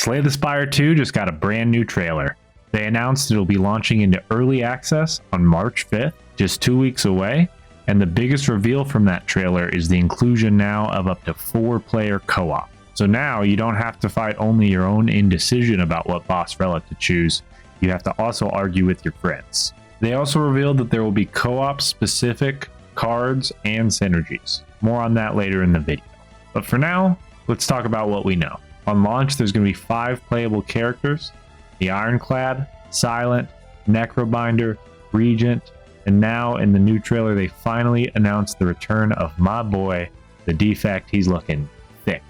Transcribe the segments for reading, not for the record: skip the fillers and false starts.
Slay the Spire 2 just got a brand new trailer. They announced it'll be launching into early access on March 5th, just 2 weeks away, and the biggest reveal from that trailer is the inclusion now of up to 4-player co-op. So now you don't have to fight only your own indecision about what boss relic to choose, you have to also argue with your friends. They also revealed that there will be co-op specific cards and synergies. More on that later in the video. But for now, let's talk about what we know. On launch, there's going to be 5 playable characters: the Ironclad, Silent, Necrobinder, Regent, and now in the new trailer they finally announced the return of my boy, the Defect. He's looking thick.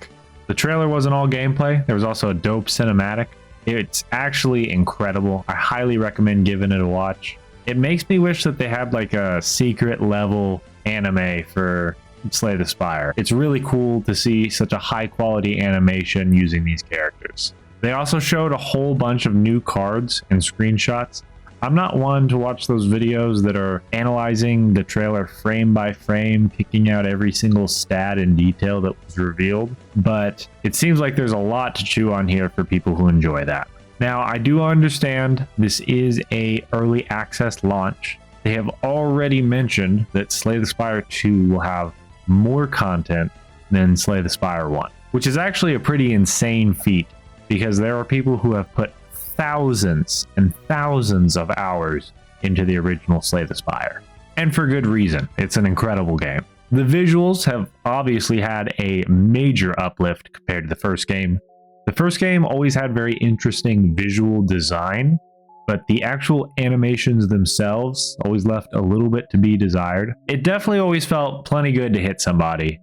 The trailer wasn't all gameplay, there was also a dope cinematic. It's actually incredible. I highly recommend giving it a watch. It makes me wish that they had like a secret level anime for Slay the Spire. It's really cool to see such a high quality animation using these characters. They also showed a whole bunch of new cards and screenshots. I'm not one to watch those videos that are analyzing the trailer frame by frame, picking out every single stat and detail that was revealed, but it seems like there's a lot to chew on here for people who enjoy that. Now, I do understand this is a early access launch. They have already mentioned that Slay the Spire 2 will have more content than Slay the Spire 1, which is actually a pretty insane feat because there are people who have put thousands and thousands of hours into the original Slay the Spire. And for good reason. It's an incredible game. The visuals have obviously had a major uplift compared to the first game. The first game always had very interesting visual design, but the actual animations themselves always left a little bit to be desired. It definitely always felt plenty good to hit somebody,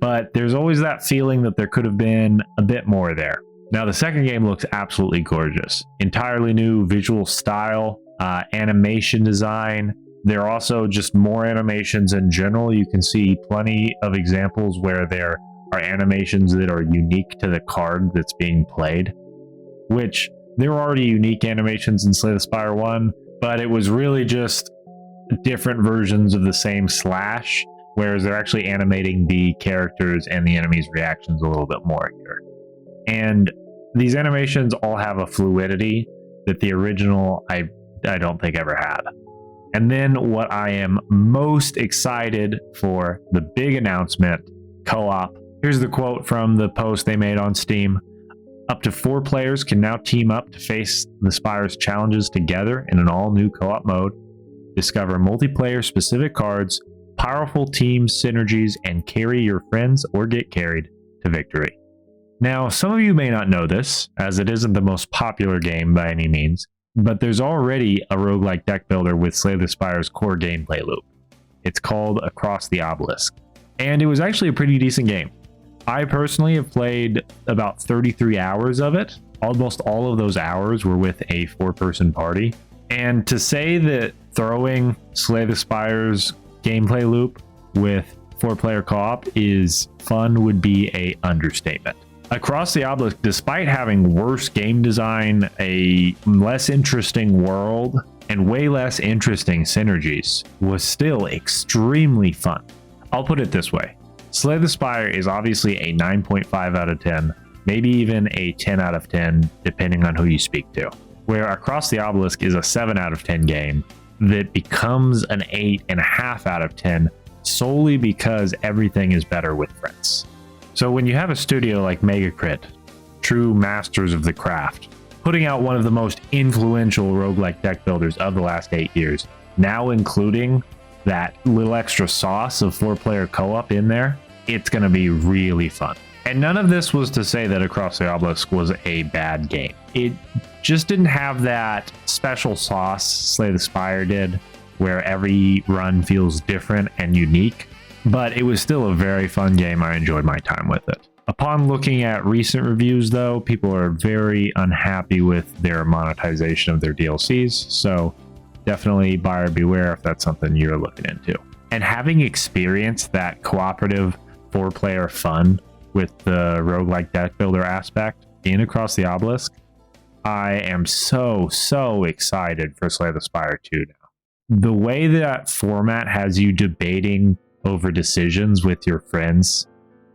but there's always that feeling that there could have been a bit more there. Now, the second game looks absolutely gorgeous. Entirely new visual style, animation design. There are also just more animations in general. You can see plenty of examples where there are animations that are unique to the card that's being played, which there were already unique animations in Slay the Spire 1, but it was really just different versions of the same slash, whereas they're actually animating the characters and the enemies' reactions a little bit more here. And these animations all have a fluidity that the original I don't think ever had. And then what I am most excited for, the big announcement, co-op. Here's the quote from the post they made on Steam. Up to 4 players can now team up to face the Spire's challenges together in an all-new co-op mode. Discover multiplayer specific cards, powerful team synergies, and carry your friends or get carried to victory. Now, some of you may not know this, as it isn't the most popular game by any means, but there's already a roguelike deck builder with Slay the Spire's core gameplay loop. It's called Across the Obelisk, and it was actually a pretty decent game. I personally have played about 33 hours of it. Almost all of those hours were with a 4-person party. And to say that throwing Slay the Spire's gameplay loop with 4-player co-op is fun would be an understatement. Across the Obelisk, despite having worse game design, a less interesting world, and way less interesting synergies, was still extremely fun. I'll put it this way. Slay the Spire is obviously a 9.5 out of 10, maybe even a 10 out of 10, depending on who you speak to. Where Across the Obelisk is a 7 out of 10 game that becomes an 8.5 out of 10 solely because everything is better with friends. So when you have a studio like Megacrit, true masters of the craft, putting out one of the most influential roguelike deck builders of the last 8 years, now including that little extra sauce of 4-player co-op in there, it's going to be really fun. And none of this was to say that Across the Obelisk was a bad game. It just didn't have that special sauce Slay the Spire did, where every run feels different and unique. But it was still a very fun game. I enjoyed my time with it. Upon looking at recent reviews, though, people are very unhappy with their monetization of their DLCs. So definitely buyer beware if that's something you're looking into. And having experienced that cooperative 4-player fun with the roguelike deck builder aspect in Across the Obelisk, I am so excited for Slay the Spire 2 now. The way that format has you debating over decisions with your friends,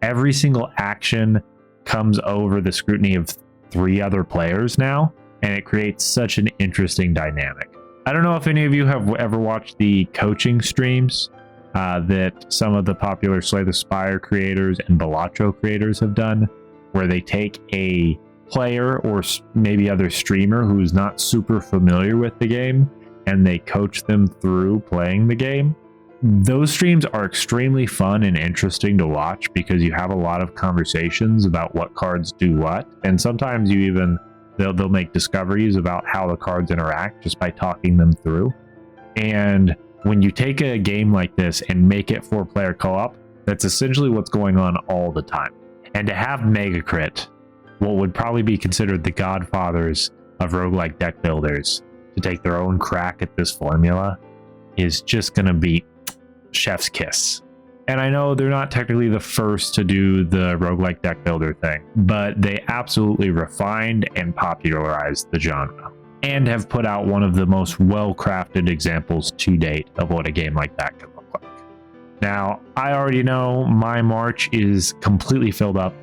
every single action comes over the scrutiny of 3 other players now, and it creates such an interesting dynamic. I don't know if any of you have ever watched the coaching streams that some of the popular Slay the Spire creators and Balatro creators have done, where they take a player or maybe other streamer who's not super familiar with the game and they coach them through playing the game. Those streams are extremely fun and interesting to watch because you have a lot of conversations about what cards do what, and sometimes you even they'll make discoveries about how the cards interact just by talking them through. And when you take a game like this and make it 4-player co-op, that's essentially what's going on all the time. And to have Megacrit, what would probably be considered the godfathers of roguelike deck builders, to take their own crack at this formula is just going to be chef's kiss. And I know they're not technically the first to do the roguelike deck builder thing, but they absolutely refined and popularized the genre, and have put out one of the most well-crafted examples to date of what a game like that could look like. Now, I already know my March is completely filled up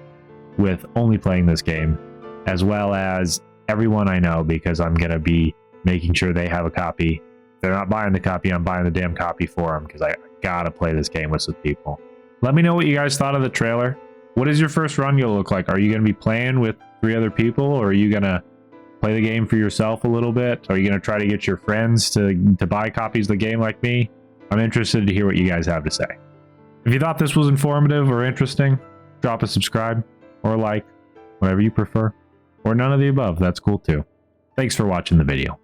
with only playing this game, as well as everyone I know, because I'm going to be making sure they have a copy. If they're not buying the copy, I'm buying the damn copy for them, because I gotta play this game with some people. Let me know what you guys thought of the trailer. What is your first run gonna look like? Are you gonna be playing with 3 other people, or are you gonna play the game for yourself a little bit? Are you gonna try to get your friends to buy copies of the game like me? I'm interested to hear what you guys have to say. If you thought this was informative or interesting, drop a subscribe or a like, whatever you prefer, or none of the above. That's cool too. Thanks for watching the video.